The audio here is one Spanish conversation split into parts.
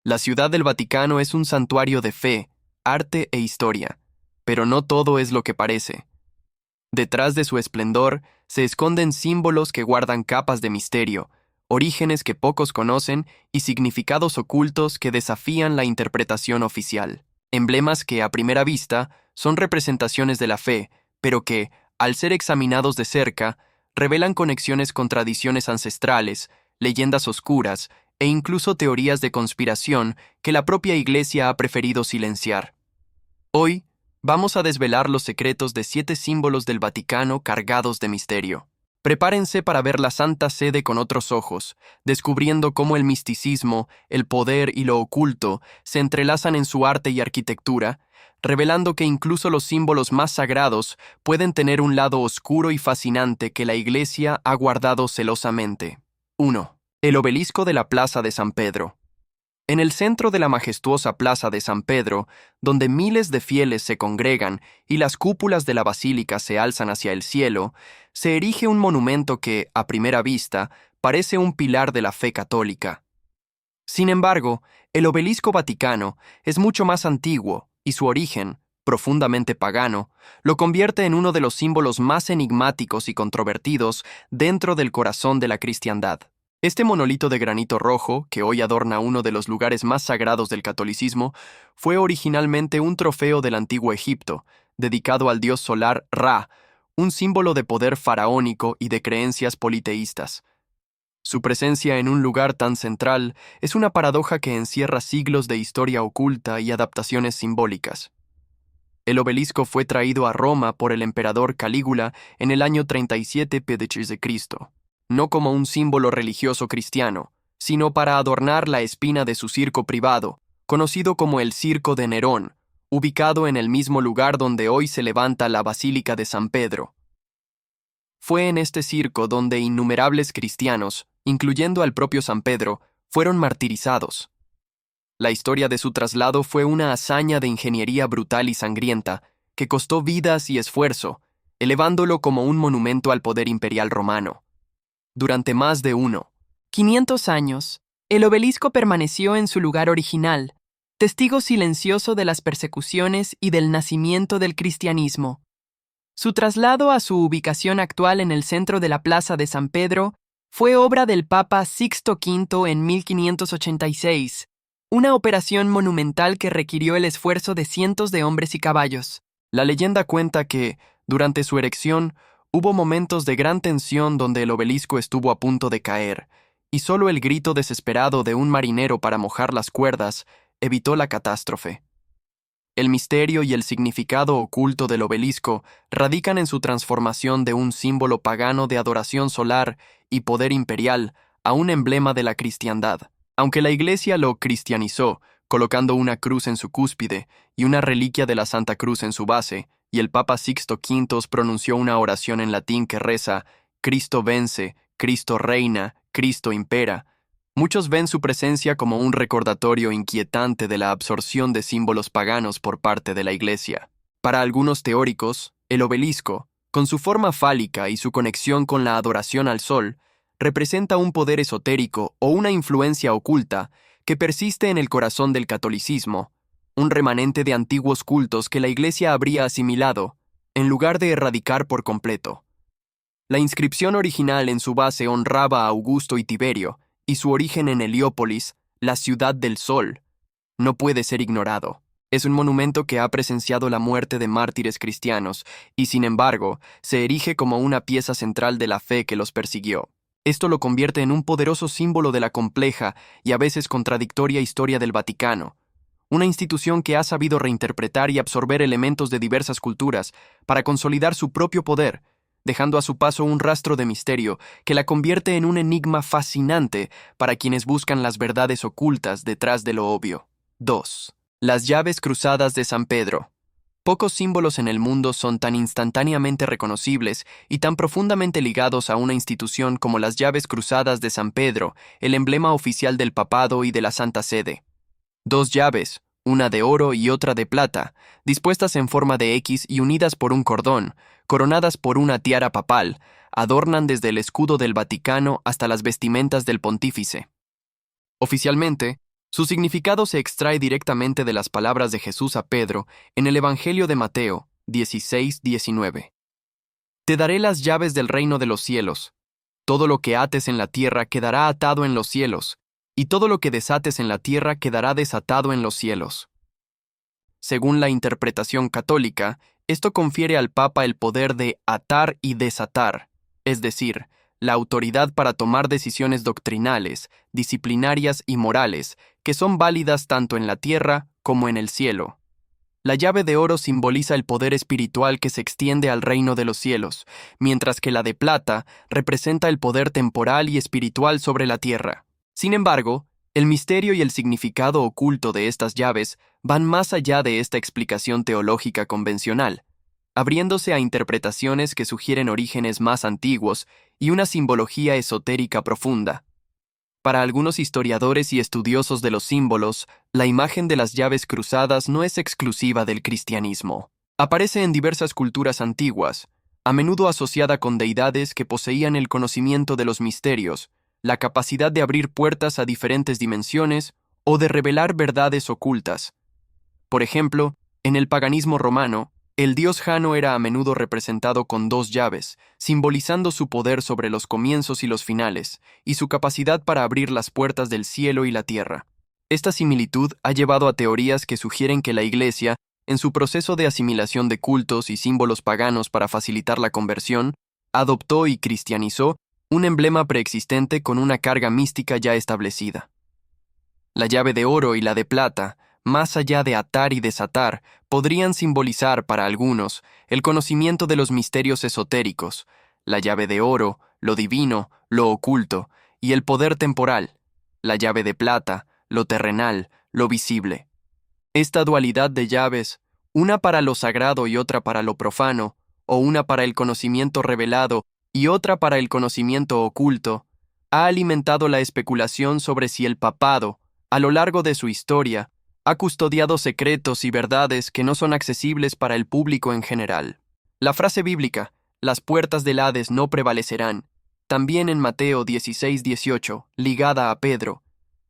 La Ciudad del Vaticano es un santuario de fe, arte e historia, pero no todo es lo que parece. Detrás de su esplendor se esconden símbolos que guardan capas de misterio, orígenes que pocos conocen y significados ocultos que desafían la interpretación oficial. Emblemas que, a primera vista, son representaciones de la fe, pero que, al ser examinados de cerca, revelan conexiones con tradiciones ancestrales, leyendas oscuras e incluso teorías de conspiración que la propia Iglesia ha preferido silenciar. Hoy, vamos a desvelar los secretos de 7 símbolos del Vaticano cargados de misterio. Prepárense para ver la Santa Sede con otros ojos, descubriendo cómo el misticismo, el poder y lo oculto se entrelazan en su arte y arquitectura, revelando que incluso los símbolos más sagrados pueden tener un lado oscuro y fascinante que la Iglesia ha guardado celosamente. 1. El obelisco de la Plaza de San Pedro. En el centro de la majestuosa Plaza de San Pedro, donde miles de fieles se congregan y las cúpulas de la basílica se alzan hacia el cielo, se erige un monumento que, a primera vista, parece un pilar de la fe católica. Sin embargo, el obelisco vaticano es mucho más antiguo y su origen, profundamente pagano, lo convierte en uno de los símbolos más enigmáticos y controvertidos dentro del corazón de la cristiandad. Este monolito de granito rojo, que hoy adorna uno de los lugares más sagrados del catolicismo, fue originalmente un trofeo del antiguo Egipto, dedicado al dios solar Ra, un símbolo de poder faraónico y de creencias politeístas. Su presencia en un lugar tan central es una paradoja que encierra siglos de historia oculta y adaptaciones simbólicas. El obelisco fue traído a Roma por el emperador Calígula en el año 37 p.c., no como un símbolo religioso cristiano, sino para adornar la espina de su circo privado, conocido como el Circo de Nerón, ubicado en el mismo lugar donde hoy se levanta la Basílica de San Pedro. Fue en este circo donde innumerables cristianos, incluyendo al propio San Pedro, fueron martirizados. La historia de su traslado fue una hazaña de ingeniería brutal y sangrienta, que costó vidas y esfuerzo, elevándolo como un monumento al poder imperial romano. Durante más de 500 años, el obelisco permaneció en su lugar original, testigo silencioso de las persecuciones y del nacimiento del cristianismo. Su traslado a su ubicación actual en el centro de la Plaza de San Pedro fue obra del Papa Sixto V en 1586, una operación monumental que requirió el esfuerzo de cientos de hombres y caballos. La leyenda cuenta que, durante su erección, hubo momentos de gran tensión donde el obelisco estuvo a punto de caer, y solo el grito desesperado de un marinero para mojar las cuerdas evitó la catástrofe. El misterio y el significado oculto del obelisco radican en su transformación de un símbolo pagano de adoración solar y poder imperial a un emblema de la cristiandad. Aunque la Iglesia lo cristianizó, colocando una cruz en su cúspide y una reliquia de la Santa Cruz en su base, y el Papa Sixto V pronunció una oración en latín que reza: Cristo vence, Cristo reina, Cristo impera. Muchos ven su presencia como un recordatorio inquietante de la absorción de símbolos paganos por parte de la Iglesia. Para algunos teóricos, el obelisco, con su forma fálica y su conexión con la adoración al sol, representa un poder esotérico o una influencia oculta que persiste en el corazón del catolicismo, un remanente de antiguos cultos que la Iglesia habría asimilado, en lugar de erradicar por completo. La inscripción original en su base honraba a Augusto y Tiberio, y su origen en Heliópolis, la ciudad del sol, no puede ser ignorado. Es un monumento que ha presenciado la muerte de mártires cristianos, y sin embargo, se erige como una pieza central de la fe que los persiguió. Esto lo convierte en un poderoso símbolo de la compleja y a veces contradictoria historia del Vaticano, una institución que ha sabido reinterpretar y absorber elementos de diversas culturas para consolidar su propio poder, dejando a su paso un rastro de misterio que la convierte en un enigma fascinante para quienes buscan las verdades ocultas detrás de lo obvio. 2. Las llaves cruzadas de San Pedro. Pocos símbolos en el mundo son tan instantáneamente reconocibles y tan profundamente ligados a una institución como las llaves cruzadas de San Pedro, el emblema oficial del papado y de la Santa Sede. 2 llaves, una de oro y otra de plata, dispuestas en forma de X y unidas por un cordón, coronadas por una tiara papal, adornan desde el escudo del Vaticano hasta las vestimentas del pontífice. Oficialmente, Su significado se extrae directamente de las palabras de Jesús a Pedro en el Evangelio de Mateo 16:19. Te daré las llaves del reino de los cielos. Todo lo que ates en la tierra quedará atado en los cielos, y todo lo que desates en la tierra quedará desatado en los cielos. Según la interpretación católica, esto confiere al Papa el poder de atar y desatar, es decir, la autoridad para tomar decisiones doctrinales, disciplinarias y morales, que son válidas tanto en la tierra como en el cielo. La llave de oro simboliza el poder espiritual que se extiende al reino de los cielos, mientras que la de plata representa el poder temporal y espiritual sobre la tierra. Sin embargo, el misterio y el significado oculto de estas llaves van más allá de esta explicación teológica convencional, abriéndose a interpretaciones que sugieren orígenes más antiguos y una simbología esotérica profunda. Para algunos historiadores y estudiosos de los símbolos, la imagen de las llaves cruzadas no es exclusiva del cristianismo. Aparece en diversas culturas antiguas, a menudo asociada con deidades que poseían el conocimiento de los misterios, la capacidad de abrir puertas a diferentes dimensiones o de revelar verdades ocultas. Por ejemplo, en el paganismo romano, el dios Jano era a menudo representado con dos llaves, simbolizando su poder sobre los comienzos y los finales, y su capacidad para abrir las puertas del cielo y la tierra. Esta similitud ha llevado a teorías que sugieren que la Iglesia, en su proceso de asimilación de cultos y símbolos paganos para facilitar la conversión, adoptó y cristianizó un emblema preexistente con una carga mística ya establecida. La llave de oro y la de plata, más allá de atar y desatar, podrían simbolizar para algunos el conocimiento de los misterios esotéricos, la llave de oro, lo divino, lo oculto, y el poder temporal, la llave de plata, lo terrenal, lo visible. Esta dualidad de llaves, una para lo sagrado y otra para lo profano, o una para el conocimiento revelado y otra para el conocimiento oculto, ha alimentado la especulación sobre si el papado, a lo largo de su historia, ha custodiado secretos y verdades que no son accesibles para el público en general. La frase bíblica, las puertas del Hades no prevalecerán, también en Mateo 16:18, ligada a Pedro,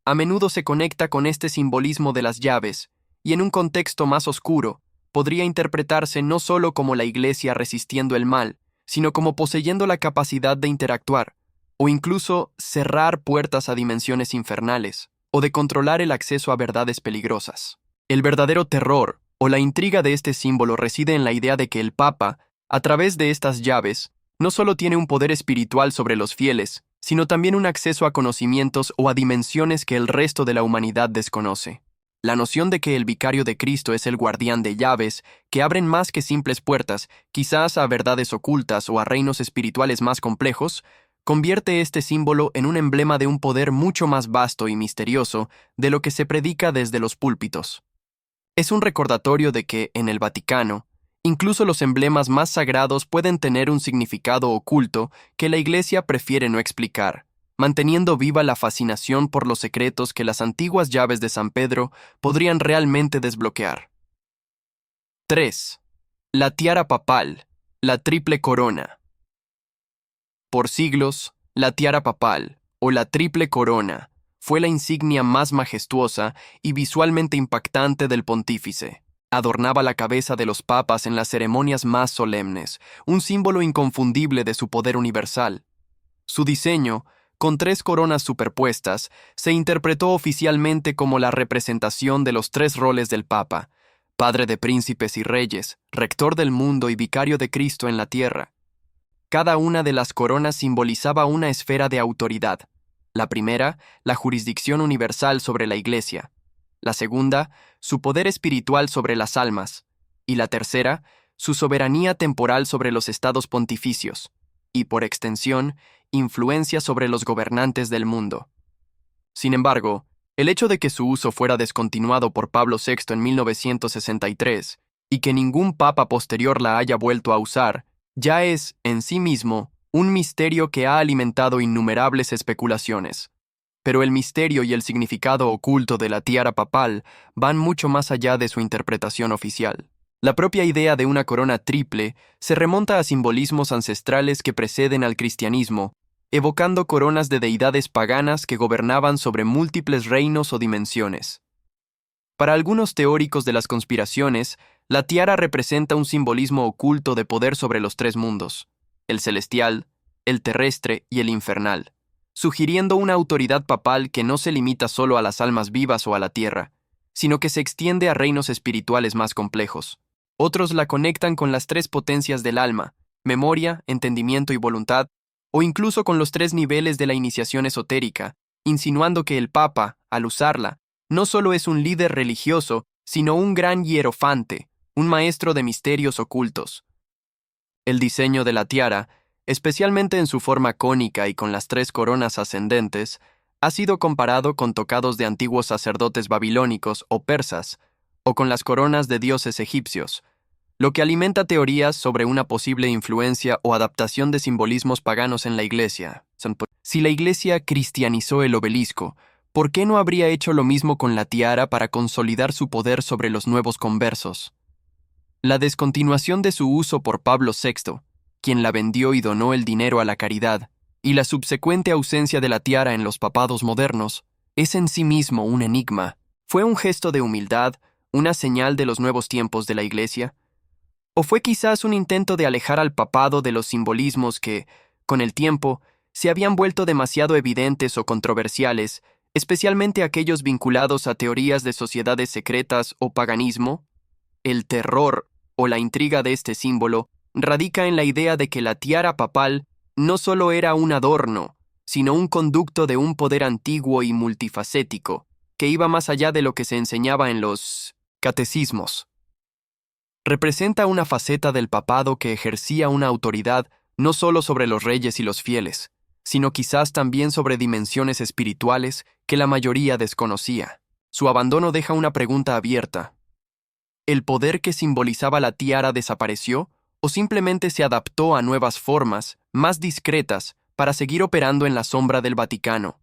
a menudo se conecta con este simbolismo de las llaves, y en un contexto más oscuro, podría interpretarse no solo como la Iglesia resistiendo el mal, sino como poseyendo la capacidad de interactuar, o incluso cerrar puertas a dimensiones infernales, o de controlar el acceso a verdades peligrosas. El verdadero terror o la intriga de este símbolo reside en la idea de que el Papa, a través de estas llaves, no solo tiene un poder espiritual sobre los fieles, sino también un acceso a conocimientos o a dimensiones que el resto de la humanidad desconoce. La noción de que el vicario de Cristo es el guardián de llaves, que abren más que simples puertas, quizás a verdades ocultas o a reinos espirituales más complejos, convierte este símbolo en un emblema de un poder mucho más vasto y misterioso de lo que se predica desde los púlpitos. Es un recordatorio de que, en el Vaticano, incluso los emblemas más sagrados pueden tener un significado oculto que la Iglesia prefiere no explicar, manteniendo viva la fascinación por los secretos que las antiguas llaves de San Pedro podrían realmente desbloquear. 3. La tiara papal, la triple corona. Por siglos, la tiara papal, o la triple corona, fue la insignia más majestuosa y visualmente impactante del pontífice. Adornaba la cabeza de los papas en las ceremonias más solemnes, un símbolo inconfundible de su poder universal. Su diseño, con 3 coronas superpuestas, se interpretó oficialmente como la representación de los 3 roles del Papa: padre de príncipes y reyes, rector del mundo y vicario de Cristo en la tierra. Cada una de las coronas simbolizaba una esfera de autoridad. La primera, la jurisdicción universal sobre la Iglesia. La segunda, su poder espiritual sobre las almas. Y la tercera, su soberanía temporal sobre los estados pontificios. Y, por extensión, influencia sobre los gobernantes del mundo. Sin embargo, el hecho de que su uso fuera descontinuado por Pablo VI en 1963 y que ningún papa posterior la haya vuelto a usar, ya es, en sí mismo, un misterio que ha alimentado innumerables especulaciones. Pero el misterio y el significado oculto de la tiara papal van mucho más allá de su interpretación oficial. La propia idea de una corona triple se remonta a simbolismos ancestrales que preceden al cristianismo evocando coronas de deidades paganas que gobernaban sobre múltiples reinos o dimensiones. Para algunos teóricos de las conspiraciones, la tiara representa un simbolismo oculto de poder sobre los tres mundos, el celestial, el terrestre y el infernal, sugiriendo una autoridad papal que no se limita solo a las almas vivas o a la tierra, sino que se extiende a reinos espirituales más complejos. Otros la conectan con las tres potencias del alma, memoria, entendimiento y voluntad, o incluso con los tres niveles de la iniciación esotérica, insinuando que el Papa, al usarla, no solo es un líder religioso, sino un gran hierofante, un maestro de misterios ocultos. El diseño de la tiara, especialmente en su forma cónica y con las tres coronas ascendentes, ha sido comparado con tocados de antiguos sacerdotes babilónicos o persas, o con las coronas de dioses egipcios, lo que alimenta teorías sobre una posible influencia o adaptación de simbolismos paganos en la Iglesia. Si la Iglesia cristianizó el obelisco, ¿por qué no habría hecho lo mismo con la tiara para consolidar su poder sobre los nuevos conversos? La descontinuación de su uso por Pablo VI, quien la vendió y donó el dinero a la caridad, y la subsecuente ausencia de la tiara en los papados modernos, es en sí mismo un enigma. ¿Fue un gesto de humildad, una señal de los nuevos tiempos de la Iglesia? ¿O fue quizás un intento de alejar al papado de los simbolismos que, con el tiempo, se habían vuelto demasiado evidentes o controversiales, especialmente aquellos vinculados a teorías de sociedades secretas o paganismo? El terror o la intriga de este símbolo radica en la idea de que la tiara papal no solo era un adorno, sino un conducto de un poder antiguo y multifacético, que iba más allá de lo que se enseñaba en los catecismos. Representa una faceta del papado que ejercía una autoridad no solo sobre los reyes y los fieles, sino quizás también sobre dimensiones espirituales que la mayoría desconocía. Su abandono deja una pregunta abierta. ¿El poder que simbolizaba la tiara desapareció o simplemente se adaptó a nuevas formas, más discretas, para seguir operando en la sombra del Vaticano?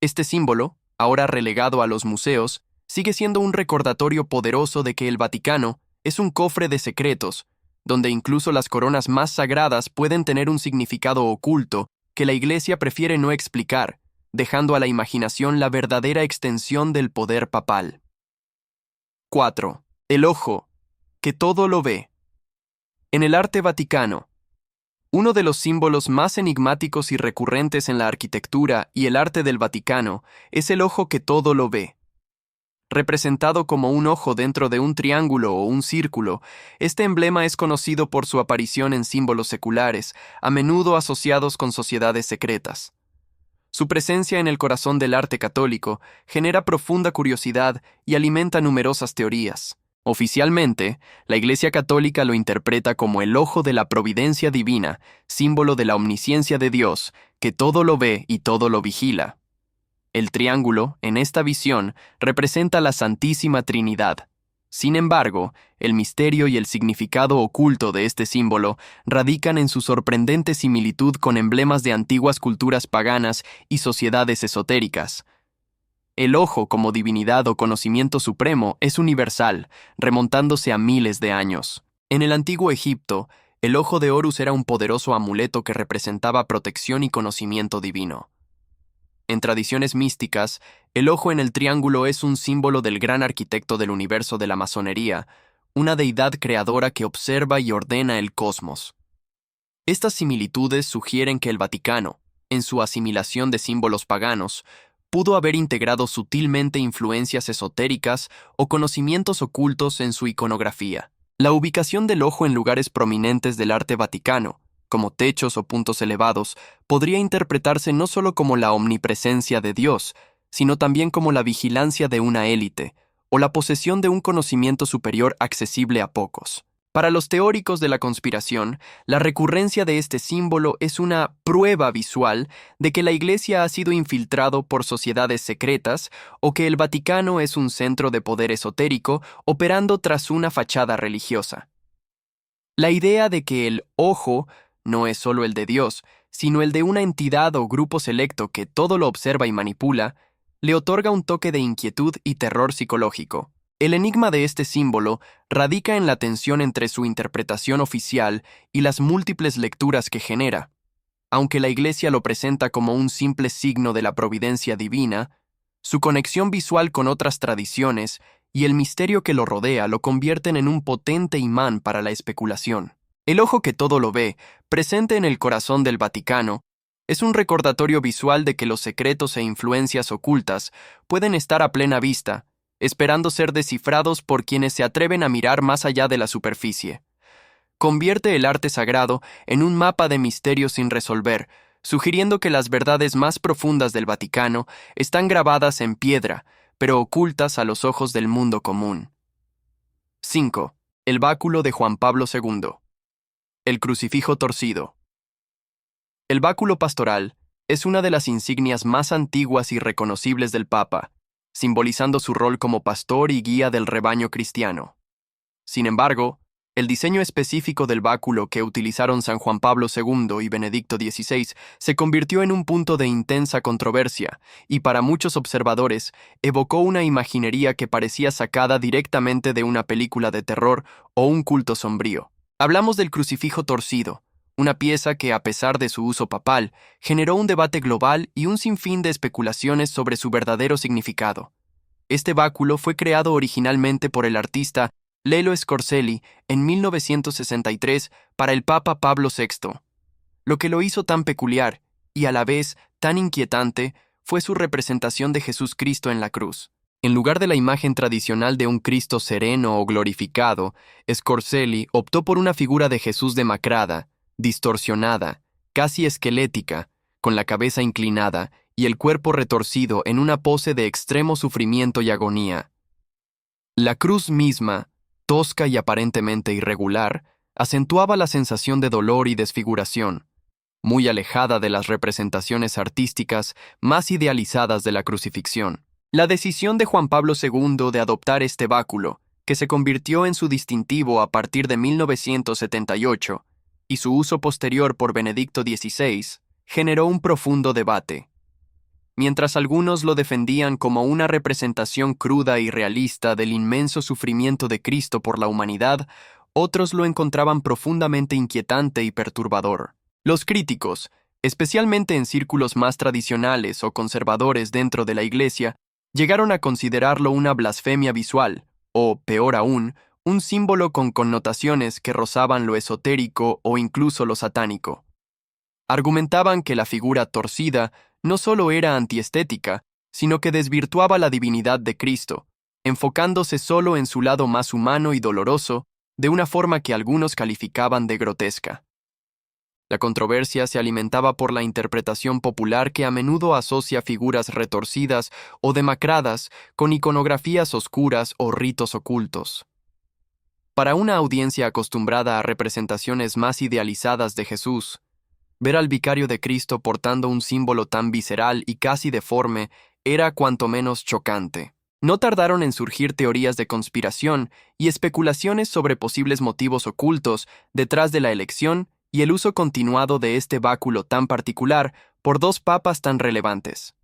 Este símbolo, ahora relegado a los museos, sigue siendo un recordatorio poderoso de que el Vaticano es un cofre de secretos, donde incluso las coronas más sagradas pueden tener un significado oculto que la Iglesia prefiere no explicar, dejando a la imaginación la verdadera extensión del poder papal. 4. El ojo, que todo lo ve. En el arte vaticano, uno de los símbolos más enigmáticos y recurrentes en la arquitectura y el arte del Vaticano es el ojo que todo lo ve. Representado como un ojo dentro de un triángulo o un círculo, este emblema es conocido por su aparición en símbolos seculares, a menudo asociados con sociedades secretas. Su presencia en el corazón del arte católico genera profunda curiosidad y alimenta numerosas teorías. Oficialmente, la Iglesia Católica lo interpreta como el ojo de la providencia divina, símbolo de la omnisciencia de Dios, que todo lo ve y todo lo vigila. El triángulo, en esta visión, representa la Santísima Trinidad. Sin embargo, el misterio y el significado oculto de este símbolo radican en su sorprendente similitud con emblemas de antiguas culturas paganas y sociedades esotéricas. El ojo como divinidad o conocimiento supremo es universal, remontándose a miles de años. En el antiguo Egipto, el ojo de Horus era un poderoso amuleto que representaba protección y conocimiento divino. En tradiciones místicas, el ojo en el triángulo es un símbolo del gran arquitecto del universo de la masonería, una deidad creadora que observa y ordena el cosmos. Estas similitudes sugieren que el Vaticano, en su asimilación de símbolos paganos, pudo haber integrado sutilmente influencias esotéricas o conocimientos ocultos en su iconografía. La ubicación del ojo en lugares prominentes del arte vaticano, como techos o puntos elevados, podría interpretarse no solo como la omnipresencia de Dios, sino también como la vigilancia de una élite, o la posesión de un conocimiento superior accesible a pocos. Para los teóricos de la conspiración, la recurrencia de este símbolo es una prueba visual de que la Iglesia ha sido infiltrado por sociedades secretas o que el Vaticano es un centro de poder esotérico operando tras una fachada religiosa. La idea de que el ojo no es solo el de Dios, sino el de una entidad o grupo selecto que todo lo observa y manipula, le otorga un toque de inquietud y terror psicológico. El enigma de este símbolo radica en la tensión entre su interpretación oficial y las múltiples lecturas que genera. Aunque la Iglesia lo presenta como un simple signo de la providencia divina, su conexión visual con otras tradiciones y el misterio que lo rodea lo convierten en un potente imán para la especulación. El ojo que todo lo ve, presente en el corazón del Vaticano, es un recordatorio visual de que los secretos e influencias ocultas pueden estar a plena vista, esperando ser descifrados por quienes se atreven a mirar más allá de la superficie. Convierte el arte sagrado en un mapa de misterios sin resolver, sugiriendo que las verdades más profundas del Vaticano están grabadas en piedra, pero ocultas a los ojos del mundo común. 5. El báculo de Juan Pablo II. El crucifijo torcido. El báculo pastoral es una de las insignias más antiguas y reconocibles del Papa, simbolizando su rol como pastor y guía del rebaño cristiano. Sin embargo, el diseño específico del báculo que utilizaron San Juan Pablo II y Benedicto XVI se convirtió en un punto de intensa controversia y para muchos observadores evocó una imaginería que parecía sacada directamente de una película de terror o un culto sombrío. Hablamos del crucifijo torcido, una pieza que, a pesar de su uso papal, generó un debate global y un sinfín de especulaciones sobre su verdadero significado. Este báculo fue creado originalmente por el artista Lelio Scorselli en 1963 para el Papa Pablo VI. Lo que lo hizo tan peculiar y a la vez tan inquietante fue su representación de Jesús Cristo en la cruz. En lugar de la imagen tradicional de un Cristo sereno o glorificado, Scorselli optó por una figura de Jesús demacrada, distorsionada, casi esquelética, con la cabeza inclinada y el cuerpo retorcido en una pose de extremo sufrimiento y agonía. La cruz misma, tosca y aparentemente irregular, acentuaba la sensación de dolor y desfiguración, muy alejada de las representaciones artísticas más idealizadas de la crucifixión. La decisión de Juan Pablo II de adoptar este báculo, que se convirtió en su distintivo a partir de 1978, y su uso posterior por Benedicto XVI, generó un profundo debate. Mientras algunos lo defendían como una representación cruda y realista del inmenso sufrimiento de Cristo por la humanidad, otros lo encontraban profundamente inquietante y perturbador. Los críticos, especialmente en círculos más tradicionales o conservadores dentro de la Iglesia, llegaron a considerarlo una blasfemia visual, o, peor aún, un símbolo con connotaciones que rozaban lo esotérico o incluso lo satánico. Argumentaban que la figura torcida no solo era antiestética, sino que desvirtuaba la divinidad de Cristo, enfocándose solo en su lado más humano y doloroso, de una forma que algunos calificaban de grotesca. La controversia se alimentaba por la interpretación popular que a menudo asocia figuras retorcidas o demacradas con iconografías oscuras o ritos ocultos. Para una audiencia acostumbrada a representaciones más idealizadas de Jesús, ver al vicario de Cristo portando un símbolo tan visceral y casi deforme era cuanto menos chocante. No tardaron en surgir teorías de conspiración y especulaciones sobre posibles motivos ocultos detrás de la elección y el uso continuado de este báculo tan particular por dos papas tan relevantes.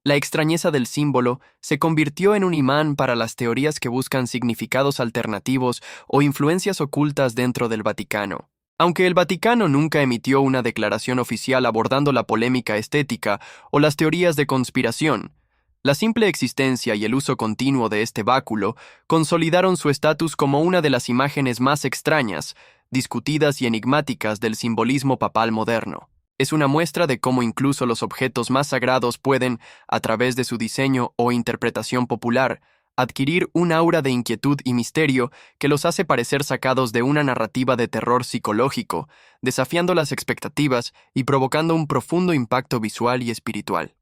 La extrañeza del símbolo se convirtió en un imán para las teorías que buscan significados alternativos o influencias ocultas dentro del Vaticano. Aunque el Vaticano nunca emitió una declaración oficial abordando la polémica estética o las teorías de conspiración, la simple existencia y el uso continuo de este báculo consolidaron su estatus como una de las imágenes más extrañas, discutidas y enigmáticas del simbolismo papal moderno. Es una muestra de cómo incluso los objetos más sagrados pueden, a través de su diseño o interpretación popular, adquirir un aura de inquietud y misterio que los hace parecer sacados de una narrativa de terror psicológico, desafiando las expectativas y provocando un profundo impacto visual y espiritual.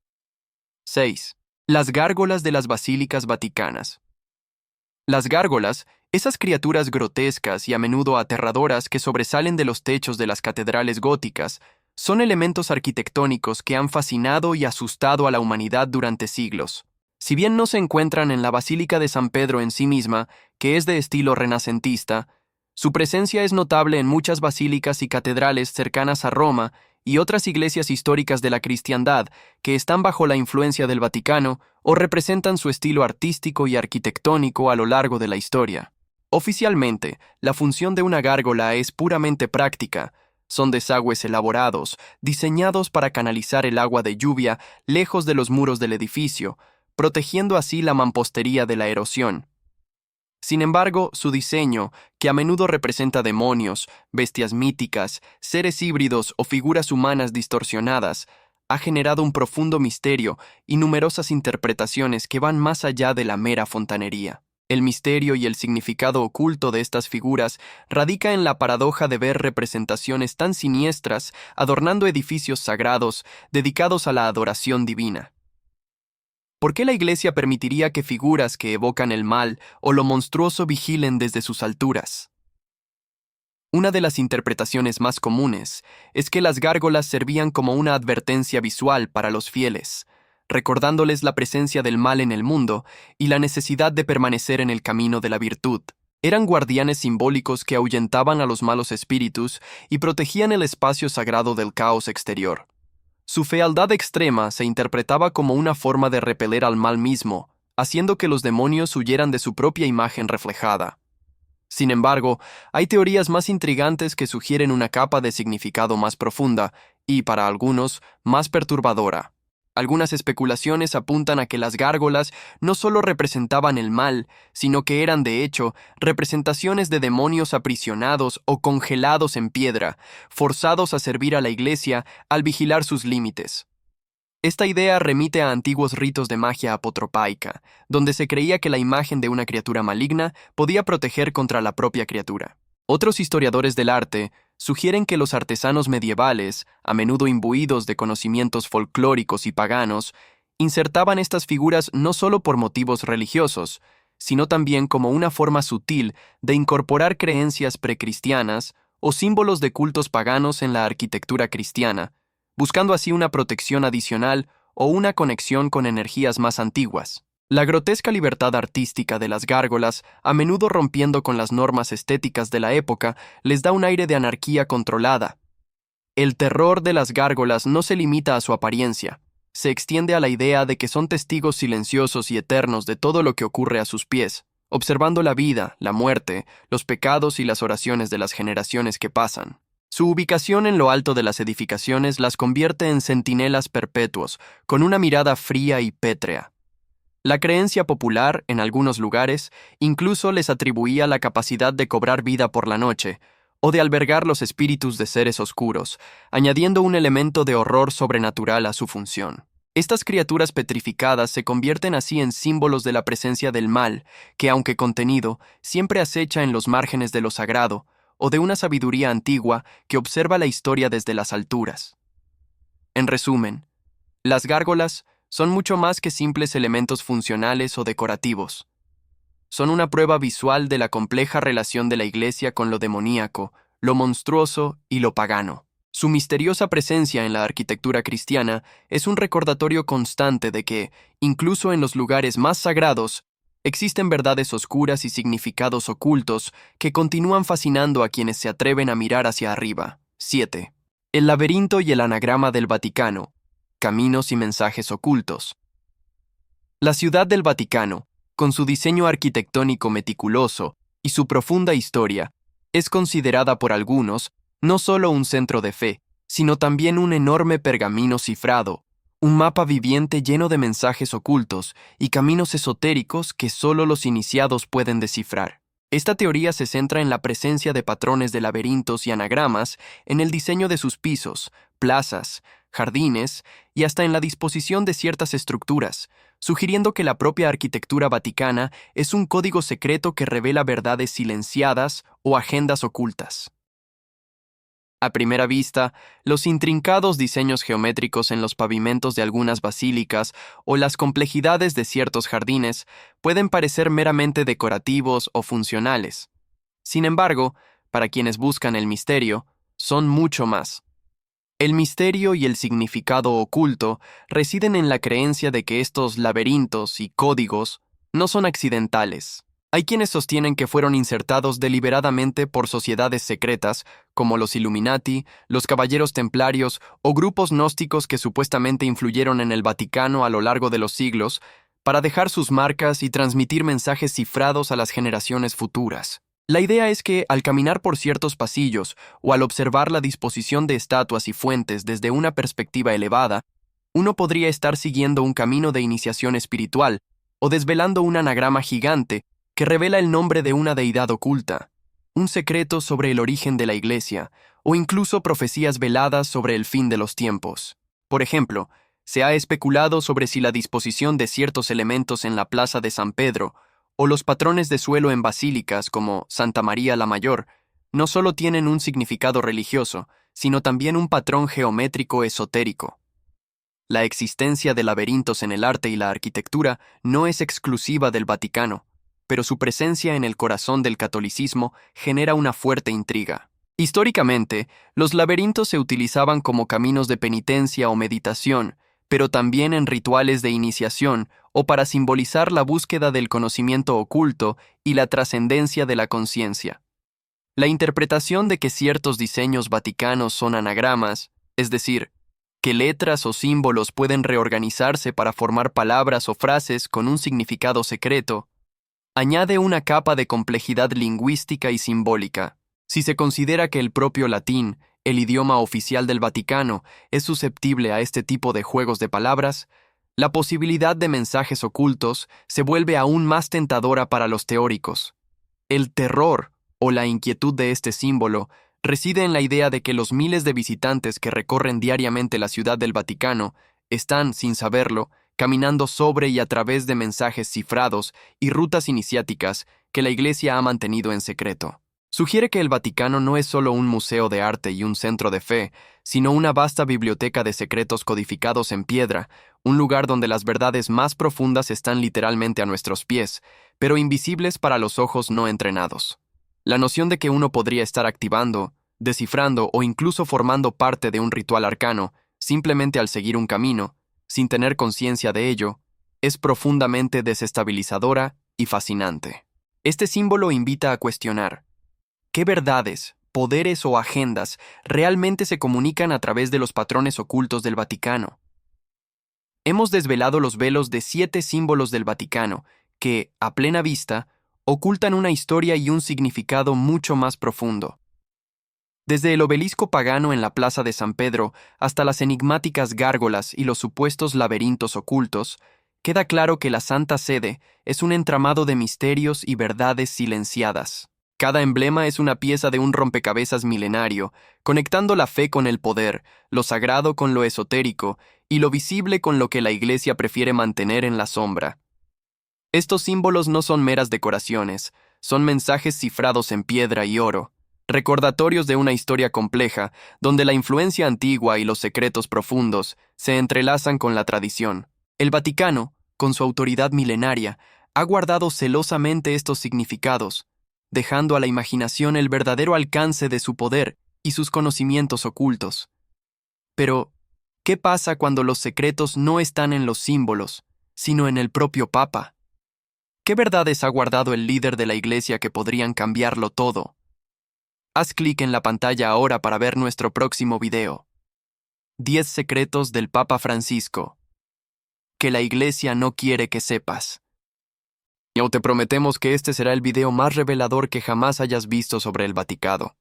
6. Las gárgolas de las basílicas vaticanas. Las gárgolas, esas criaturas grotescas y a menudo aterradoras que sobresalen de los techos de las catedrales góticas, son elementos arquitectónicos que han fascinado y asustado a la humanidad durante siglos. Si bien no se encuentran en la Basílica de San Pedro en sí misma, que es de estilo renacentista, su presencia es notable en muchas basílicas y catedrales cercanas a Roma y otras iglesias históricas de la cristiandad que están bajo la influencia del Vaticano o representan su estilo artístico y arquitectónico a lo largo de la historia. Oficialmente, la función de una gárgola es puramente práctica, Son desagües elaborados, diseñados para canalizar el agua de lluvia lejos de los muros del edificio, protegiendo así la mampostería de la erosión. Sin embargo, su diseño, que a menudo representa demonios, bestias míticas, seres híbridos o figuras humanas distorsionadas, ha generado un profundo misterio y numerosas interpretaciones que van más allá de la mera fontanería. El misterio y el significado oculto de estas figuras radica en la paradoja de ver representaciones tan siniestras adornando edificios sagrados dedicados a la adoración divina. ¿Por qué la Iglesia permitiría que figuras que evocan el mal o lo monstruoso vigilen desde sus alturas? Una de las interpretaciones más comunes es que las gárgolas servían como una advertencia visual para los fieles, recordándoles la presencia del mal en el mundo y la necesidad de permanecer en el camino de la virtud. Eran guardianes simbólicos que ahuyentaban a los malos espíritus y protegían el espacio sagrado del caos exterior. Su fealdad extrema se interpretaba como una forma de repeler al mal mismo, haciendo que los demonios huyeran de su propia imagen reflejada. Sin embargo, hay teorías más intrigantes que sugieren una capa de significado más profunda y, para algunos, más perturbadora. Algunas especulaciones apuntan a que las gárgolas no solo representaban el mal, sino que eran, de hecho, representaciones de demonios aprisionados o congelados en piedra, forzados a servir a la Iglesia al vigilar sus límites. Esta idea remite a antiguos ritos de magia apotropaica, donde se creía que la imagen de una criatura maligna podía proteger contra la propia criatura. Otros historiadores del arte sugieren que los artesanos medievales, a menudo imbuidos de conocimientos folclóricos y paganos, insertaban estas figuras no solo por motivos religiosos, sino también como una forma sutil de incorporar creencias precristianas o símbolos de cultos paganos en la arquitectura cristiana, buscando así una protección adicional o una conexión con energías más antiguas. La grotesca libertad artística de las gárgolas, a menudo rompiendo con las normas estéticas de la época, les da un aire de anarquía controlada. El terror de las gárgolas no se limita a su apariencia, se extiende a la idea de que son testigos silenciosos y eternos de todo lo que ocurre a sus pies, observando la vida, la muerte, los pecados y las oraciones de las generaciones que pasan. Su ubicación en lo alto de las edificaciones las convierte en centinelas perpetuos, con una mirada fría y pétrea. La creencia popular, en algunos lugares, incluso les atribuía la capacidad de cobrar vida por la noche, o de albergar los espíritus de seres oscuros, añadiendo un elemento de horror sobrenatural a su función. Estas criaturas petrificadas se convierten así en símbolos de la presencia del mal, que, aunque contenido, siempre acecha en los márgenes de lo sagrado, o de una sabiduría antigua que observa la historia desde las alturas. En resumen, las gárgolas son mucho más que simples elementos funcionales o decorativos. Son una prueba visual de la compleja relación de la Iglesia con lo demoníaco, lo monstruoso y lo pagano. Su misteriosa presencia en la arquitectura cristiana es un recordatorio constante de que, incluso en los lugares más sagrados, existen verdades oscuras y significados ocultos que continúan fascinando a quienes se atreven a mirar hacia arriba. 7. El laberinto y el anagrama del Vaticano. Caminos y mensajes ocultos. La ciudad del Vaticano, con su diseño arquitectónico meticuloso y su profunda historia, es considerada por algunos no solo un centro de fe, sino también un enorme pergamino cifrado, un mapa viviente lleno de mensajes ocultos y caminos esotéricos que solo los iniciados pueden descifrar. Esta teoría se centra en la presencia de patrones de laberintos y anagramas en el diseño de sus pisos, plazas, jardines y hasta en la disposición de ciertas estructuras, sugiriendo que la propia arquitectura vaticana es un código secreto que revela verdades silenciadas o agendas ocultas. A primera vista, los intrincados diseños geométricos en los pavimentos de algunas basílicas o las complejidades de ciertos jardines pueden parecer meramente decorativos o funcionales. Sin embargo, para quienes buscan el misterio, son mucho más. El misterio y el significado oculto residen en la creencia de que estos laberintos y códigos no son accidentales. Hay quienes sostienen que fueron insertados deliberadamente por sociedades secretas, como los Illuminati, los Caballeros Templarios o grupos gnósticos que supuestamente influyeron en el Vaticano a lo largo de los siglos, para dejar sus marcas y transmitir mensajes cifrados a las generaciones futuras. La idea es que, al caminar por ciertos pasillos o al observar la disposición de estatuas y fuentes desde una perspectiva elevada, uno podría estar siguiendo un camino de iniciación espiritual o desvelando un anagrama gigante que revela el nombre de una deidad oculta, un secreto sobre el origen de la Iglesia, o incluso profecías veladas sobre el fin de los tiempos. Por ejemplo, se ha especulado sobre si la disposición de ciertos elementos en la plaza de San Pedro o los patrones de suelo en basílicas como Santa María la Mayor no solo tienen un significado religioso, sino también un patrón geométrico esotérico. La existencia de laberintos en el arte y la arquitectura no es exclusiva del Vaticano, pero su presencia en el corazón del catolicismo genera una fuerte intriga. Históricamente, los laberintos se utilizaban como caminos de penitencia o meditación, pero también en rituales de iniciación o para simbolizar la búsqueda del conocimiento oculto y la trascendencia de la conciencia. La interpretación de que ciertos diseños vaticanos son anagramas, es decir, que letras o símbolos pueden reorganizarse para formar palabras o frases con un significado secreto, añade una capa de complejidad lingüística y simbólica. Si se considera que el propio latín, el idioma oficial del Vaticano, es susceptible a este tipo de juegos de palabras, la posibilidad de mensajes ocultos se vuelve aún más tentadora para los teóricos. El terror o la inquietud de este símbolo reside en la idea de que los miles de visitantes que recorren diariamente la ciudad del Vaticano están, sin saberlo, caminando sobre y a través de mensajes cifrados y rutas iniciáticas que la Iglesia ha mantenido en secreto. Sugiere que el Vaticano no es solo un museo de arte y un centro de fe, sino una vasta biblioteca de secretos codificados en piedra, un lugar donde las verdades más profundas están literalmente a nuestros pies, pero invisibles para los ojos no entrenados. La noción de que uno podría estar activando, descifrando o incluso formando parte de un ritual arcano, simplemente al seguir un camino, sin tener conciencia de ello, es profundamente desestabilizadora y fascinante. Este símbolo invita a cuestionar: ¿qué verdades, poderes o agendas realmente se comunican a través de los patrones ocultos del Vaticano? Hemos desvelado los velos de 7 símbolos del Vaticano que, a plena vista, ocultan una historia y un significado mucho más profundo. Desde el obelisco pagano en la Plaza de San Pedro hasta las enigmáticas gárgolas y los supuestos laberintos ocultos, queda claro que la Santa Sede es un entramado de misterios y verdades silenciadas. Cada emblema es una pieza de un rompecabezas milenario, conectando la fe con el poder, lo sagrado con lo esotérico y lo visible con lo que la Iglesia prefiere mantener en la sombra. Estos símbolos no son meras decoraciones, son mensajes cifrados en piedra y oro, recordatorios de una historia compleja, donde la influencia antigua y los secretos profundos se entrelazan con la tradición. El Vaticano, con su autoridad milenaria, ha guardado celosamente estos significados, dejando a la imaginación el verdadero alcance de su poder y sus conocimientos ocultos. Pero, ¿qué pasa cuando los secretos no están en los símbolos, sino en el propio Papa? ¿Qué verdades ha guardado el líder de la Iglesia que podrían cambiarlo todo? Haz clic en la pantalla ahora para ver nuestro próximo video. 10 secretos del Papa Francisco que la Iglesia no quiere que sepas. Y te prometemos que este será el video más revelador que jamás hayas visto sobre el Vaticano.